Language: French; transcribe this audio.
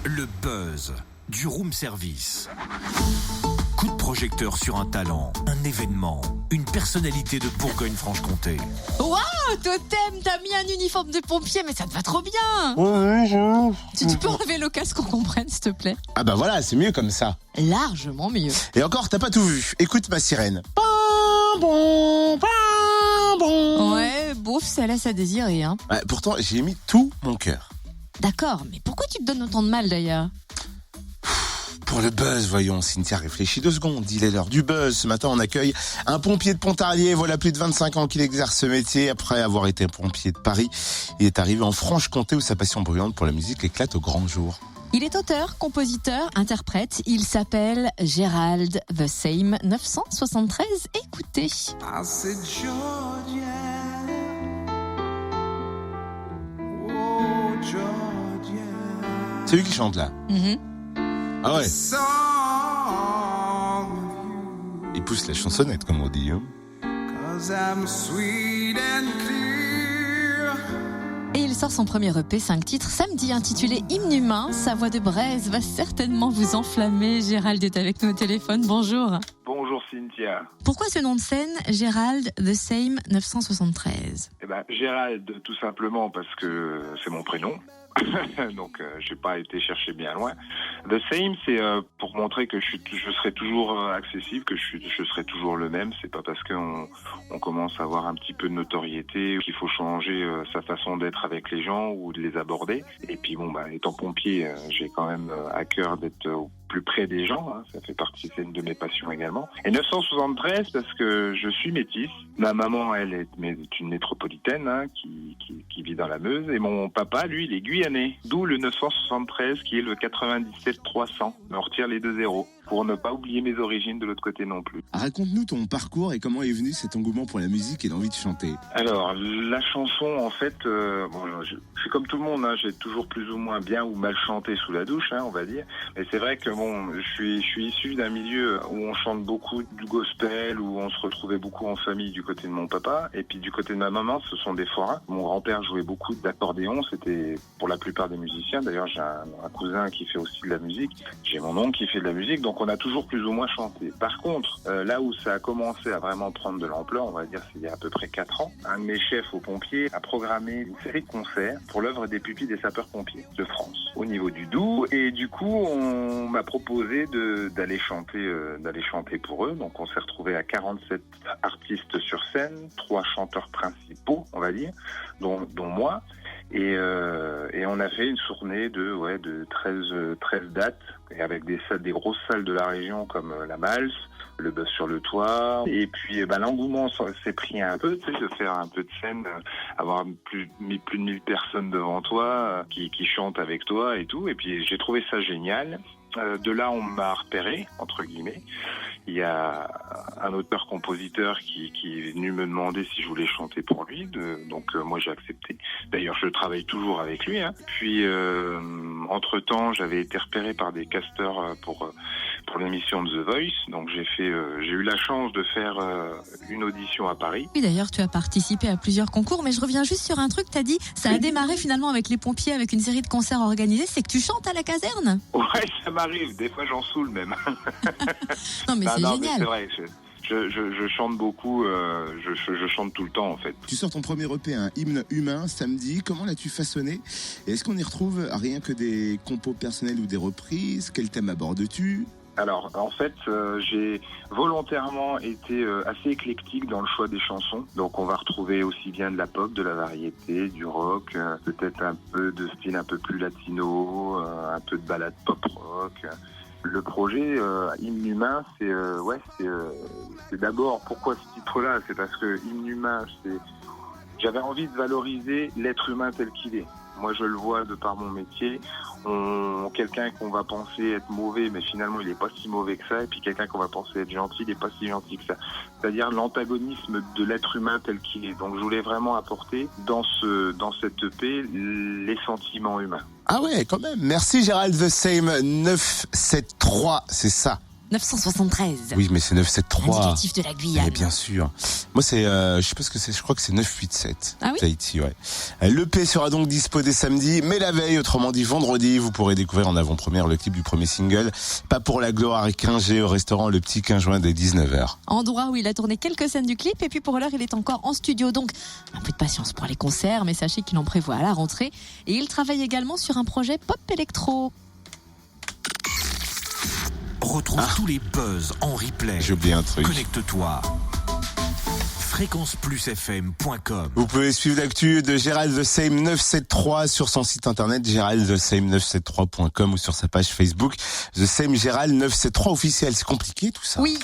Le buzz du room service. Coup de projecteur sur un talent, un événement, une personnalité de Bourgogne-Franche-Comté. Waouh, Totem, t'as mis un uniforme de pompier, mais ça te va trop bien. Ouais, Tu peux enlever le casque qu'on comprenne, s'il te plaît? Ah bah voilà, c'est mieux comme ça. Largement mieux. Et encore, t'as pas tout vu. Écoute ma sirène. Ouais, bouf, ça laisse à désirer, hein. Ouais, pourtant, j'ai mis tout mon cœur. D'accord, mais pourquoi tu te donnes autant de mal, d'ailleurs? Pour le buzz, voyons, Cynthia réfléchit 2 secondes. Il est l'heure du buzz. Ce matin, on accueille un pompier de Pontarlier. Voilà plus de 25 ans qu'il exerce ce métier. Après avoir été pompier de Paris, il est arrivé en Franche-Comté où sa passion brûlante pour la musique éclate au grand jour. Il est auteur, compositeur, interprète. Il s'appelle Gérald The Same 973. Écoutez. C'est lui qui chante là. Ah ouais. Il pousse la chansonnette, comme on dit. Hein. Et il sort son premier EP, 5 titres, samedi, intitulé Hymne humain. Sa voix de braise va certainement vous enflammer. Gérald est avec nous au téléphone. Bonjour. Bonjour Cynthia. Pourquoi ce nom de scène, Gérald The Same 973? Gérald, tout simplement parce que c'est mon prénom. Donc j'ai pas été chercher bien loin. The Same, c'est pour montrer que je serai toujours accessible, que je serai toujours le même. C'est pas parce qu'on commence à avoir un petit peu de notoriété qu'il faut changer sa façon d'être avec les gens ou de les aborder. Et puis étant pompier, j'ai quand même à cœur d'être au plus près des gens, hein. Ça fait partie, c'est une de mes passions également. Et 973 parce que je suis métisse. Ma maman, elle est une métropolitaine, hein, qui vit dans la Meuse, et mon papa, lui, il est guyanais. D'où le 973 qui est le 97 300. On retire les 2 zéros pour ne pas oublier mes origines de l'autre côté non plus. Raconte-nous ton parcours et comment est venu cet engouement pour la musique et l'envie de chanter. Alors, la chanson, en fait, je suis comme tout le monde, hein, j'ai toujours plus ou moins bien ou mal chanté sous la douche, hein, on va dire. Mais c'est vrai que je suis issu d'un milieu où on chante beaucoup du gospel, où on se retrouvait beaucoup en famille du côté de mon papa, et puis du côté de ma maman, ce sont des forains. Mon grand-père jouait beaucoup d'accordéon, c'était pour la plupart des musiciens. D'ailleurs, j'ai un cousin qui fait aussi de la musique, j'ai mon oncle qui fait de la musique, donc on a toujours plus ou moins chanté. Par contre, là où ça a commencé à vraiment prendre de l'ampleur, on va dire c'est il y a à peu près 4 ans, un de mes chefs aux pompiers a programmé une série de concerts pour l'œuvre des pupilles des sapeurs-pompiers de France, au niveau du Doubs, et du coup, on m'a proposé d'aller chanter pour eux. Donc on s'est retrouvé à 47 artistes sur scène, 3 chanteurs principaux, on va dire, dont moi. Et on a fait une tournée de 13 dates, et avec des grosses salles de la région comme la Malse, le Buzz sur le Toit. Et puis l'engouement s'est pris un peu, tu sais, de faire un peu de scène, avoir plus de 1000 personnes devant toi qui chantent avec toi et tout. Et puis j'ai trouvé ça génial. De là, on m'a repéré, entre guillemets. Il y a un auteur-compositeur qui est venu me demander si je voulais chanter pour lui. Donc moi, j'ai accepté. D'ailleurs, je travaille toujours avec lui. Hein. Puis, entre-temps, j'avais été repéré par des casteurs pour l'émission de The Voice. Donc j'ai eu la chance de faire une audition à Paris. Oui, d'ailleurs, tu as participé à plusieurs concours, mais je reviens juste sur un truc. T'as dit, ça a démarré finalement avec les pompiers, avec une série de concerts organisés. C'est que tu chantes à la caserne? Ouais, ça m'arrive. Des fois, j'en saoule même. Non, mais c'est génial. Mais c'est vrai. Je chante beaucoup, je chante tout le temps en fait. Tu sors ton premier EP, un Hymne humain, samedi. Comment l'as-tu façonné? Et est-ce qu'on y retrouve rien que des compos personnels ou des reprises? Quel thème abordes-tu? Alors, en fait, j'ai volontairement été assez éclectique dans le choix des chansons. Donc, on va retrouver aussi bien de la pop, de la variété, du rock, peut-être un peu de style un peu plus latino, un peu de ballade pop-rock. Le projet Hymne humain, c'est d'abord, pourquoi ce titre-là? C'est parce que Hymne humain, j'avais envie de valoriser l'être humain tel qu'il est. Moi, je le vois de par mon métier. Quelqu'un qu'on va penser être mauvais, mais finalement, il n'est pas si mauvais que ça. Et puis quelqu'un qu'on va penser être gentil, il n'est pas si gentil que ça. C'est-à-dire l'antagonisme de l'être humain tel qu'il est. Donc, je voulais vraiment apporter dans cette EP les sentiments humains. Ah ouais, quand même. Merci Gérald The Same 973, c'est ça. 973. Oui, mais c'est 973. Indicatif de la Guyane. Eh bien sûr. Moi, c'est, je sais pas ce que c'est, je crois que c'est 987. Ah oui Tahiti, ouais. L'EP sera donc dispo dès samedi, mais la veille, autrement dit vendredi, vous pourrez découvrir en avant-première le clip du premier single, Pas pour la gloire et 15G au restaurant Le Petit 15 juin dès 19h. Endroit où il a tourné quelques scènes du clip et puis pour l'heure il est encore en studio, donc un peu de patience pour les concerts, mais sachez qu'il en prévoit à la rentrée et il travaille également sur un projet pop électro. Retrouve tous les buzz en replay. J'ai oublié un truc. Connecte-toi. fréquenceplusfm.com. Vous pouvez suivre l'actu de Gérald The Same 973 sur son site internet géraldthesame973.com ou sur sa page Facebook The Same Gérald 973 officiel. C'est compliqué tout ça. Oui.